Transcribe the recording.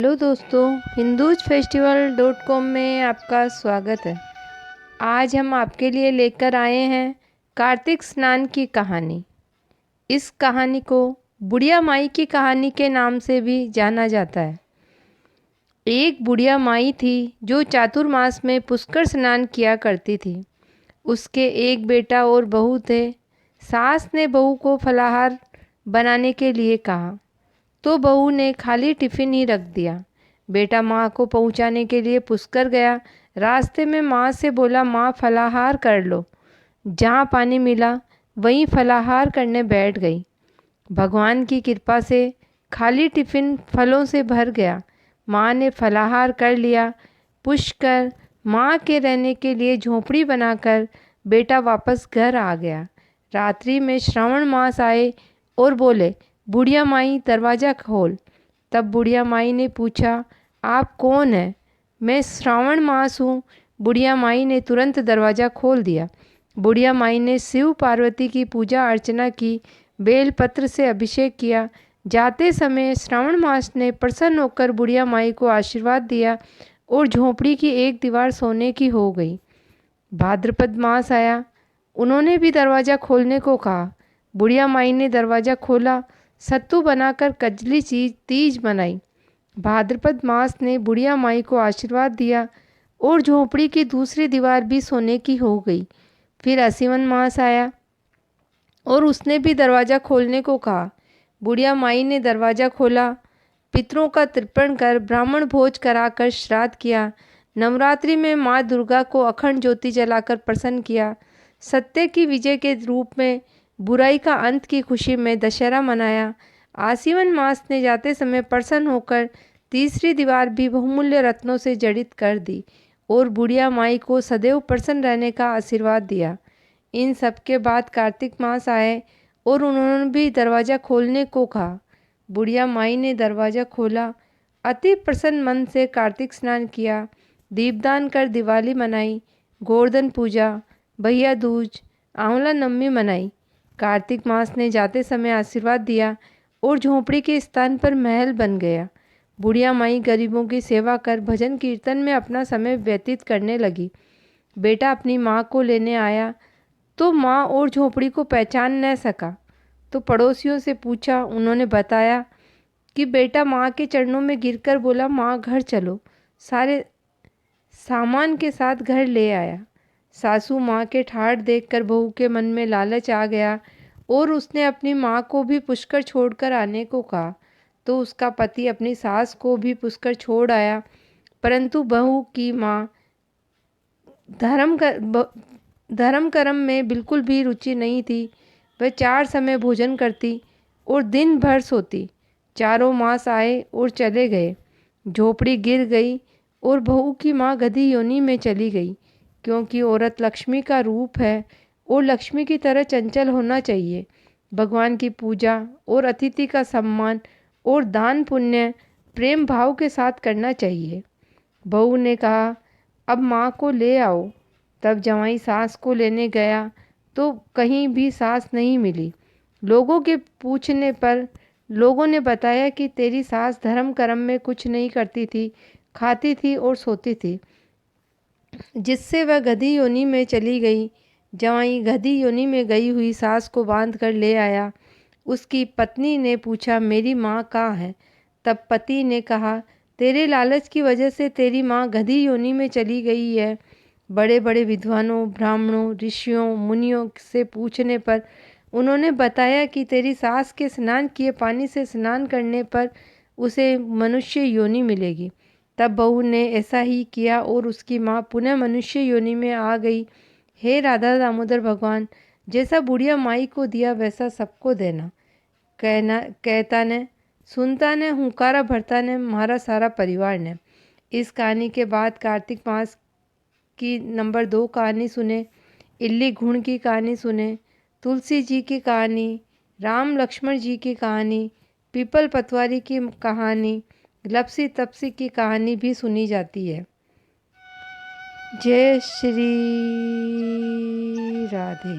Hello दोस्तों, hinduज-festival.com में आपका स्वागत है। आज हम आपके लिए लेकर आए हैं कार्तिक स्नान की कहानी। इस कहानी को बुढ़िया माई की कहानी के नाम से भी जाना जाता है। एक बुढ़िया माई थी जो चातुर्मास में पुष्कर स्नान किया करती थी। उसके एक बेटा और बहू थे। सास ने बहू को फलाहार बनाने के लिए कहा तो बहू ने खाली टिफ़िन ही रख दिया। बेटा माँ को पहुँचाने के लिए पुष्कर गया। रास्ते में माँ से बोला, माँ फलाहार कर लो। जहाँ पानी मिला वहीं फलाहार करने बैठ गई। भगवान की कृपा से खाली टिफ़िन फलों से भर गया। माँ ने फलाहार कर लिया। पुष्कर माँ के रहने के लिए झोंपड़ी बनाकर बेटा वापस घर आ गया। रात्रि में श्रावण मास आए और बोले, बुढ़िया माई दरवाज़ा खोल। तब बुढ़िया माई ने पूछा, आप कौन हैं? मैं श्रावण मास हूँ। बुढ़िया माई ने तुरंत दरवाज़ा खोल दिया। बुढ़िया माई ने शिव पार्वती की पूजा अर्चना की, बेलपत्र से अभिषेक किया। जाते समय श्रावण मास ने प्रसन्न होकर बुढ़िया माई को आशीर्वाद दिया और झोंपड़ी की एक दीवार सोने की हो गई। भाद्रपद मास आया। उन्होंने भी दरवाज़ा खोलने को कहा। बुढ़िया माई ने दरवाज़ा खोला। सत्तू बनाकर कजली तीज मनाई। भाद्रपद मास ने बुढ़िया माई को आशीर्वाद दिया और झोंपड़ी की दूसरी दीवार भी सोने की हो गई। फिर आश्विन मास आया और उसने भी दरवाज़ा खोलने को कहा। बुढ़िया माई ने दरवाज़ा खोला। पितरों का तर्पण कर ब्राह्मण भोज कराकर श्राद्ध किया। नवरात्रि में माँ दुर्गा को अखंड ज्योति जलाकर प्रसन्न किया। सत्य की विजय के रूप में बुराई का अंत की खुशी में दशहरा मनाया। आश्विन मास ने जाते समय प्रसन्न होकर तीसरी दीवार भी बहुमूल्य रत्नों से जड़ित कर दी और बुढ़िया माई को सदैव प्रसन्न रहने का आशीर्वाद दिया। इन सब के बाद कार्तिक मास आए और उन्होंने भी दरवाज़ा खोलने को कहा। बुढ़िया माई ने दरवाज़ा खोला। अति प्रसन्न मन से कार्तिक स्नान किया, दीपदान कर दिवाली मनाई, गोवर्धन पूजा, भैया दूज, आंवला नवमी मनाई। कार्तिक मास ने जाते समय आशीर्वाद दिया और झोंपड़ी के स्थान पर महल बन गया। बुढ़िया माई गरीबों की सेवा कर भजन कीर्तन में अपना समय व्यतीत करने लगी। बेटा अपनी माँ को लेने आया तो माँ और झोंपड़ी को पहचान न सका तो पड़ोसियों से पूछा। उन्होंने बताया कि बेटा माँ के चरणों में गिरकर बोला, माँ घर चलो। सारे सामान के साथ घर ले आया। सासू माँ के ठाठ देखकर बहू के मन में लालच आ गया और उसने अपनी माँ को भी पुष्कर छोड़कर आने को कहा तो उसका पति अपनी सास को भी पुष्कर छोड़ आया। परंतु बहू की माँ धर्म कर्म में बिल्कुल भी रुचि नहीं थी। वह 4 समय भोजन करती और दिन भर सोती। चारों मास आए और चले गए। झोपड़ी गिर गई और बहू की माँ गधी योनि में चली गई, क्योंकि औरत लक्ष्मी का रूप है और लक्ष्मी की तरह चंचल होना चाहिए। भगवान की पूजा और अतिथि का सम्मान और दान पुण्य प्रेम भाव के साथ करना चाहिए। बहू ने कहा, अब माँ को ले आओ। तब जवाई सास को लेने गया तो कहीं भी सास नहीं मिली। लोगों के पूछने पर लोगों ने बताया कि तेरी सास धर्म कर्म में कुछ नहीं करती थी, खाती थी और सोती थी, जिससे वह गधी योनि में चली गई। जवाई गधी योनि में गई हुई सास को बांध कर ले आया। उसकी पत्नी ने पूछा, मेरी माँ कहाँ है? तब पति ने कहा, तेरे लालच की वजह से तेरी माँ गधी योनि में चली गई है। बड़े बड़े विद्वानों, ब्राह्मणों, ऋषियों, मुनियों से पूछने पर उन्होंने बताया कि तेरी सास के स्नान किए पानी से स्नान करने पर उसे मनुष्य योनि मिलेगी। तब बहू ने ऐसा ही किया और उसकी माँ पुनः मनुष्य योनि में आ गई। हे राधा दामोदर भगवान, जैसा बुढ़िया माई को दिया वैसा सबको देना। कहता ने, सुनता ने, हुंकारा भरता ने, हमारा सारा परिवार ने। इस कहानी के बाद कार्तिक मास की नंबर 2 कहानी सुने, इल्ली घुण की कहानी सुने, तुलसी जी की कहानी, राम लक्ष्मण जी की कहानी, पीपल पतवारी की कहानी, लपसी तपसी की कहानी भी सुनी जाती है। जय श्री राधे।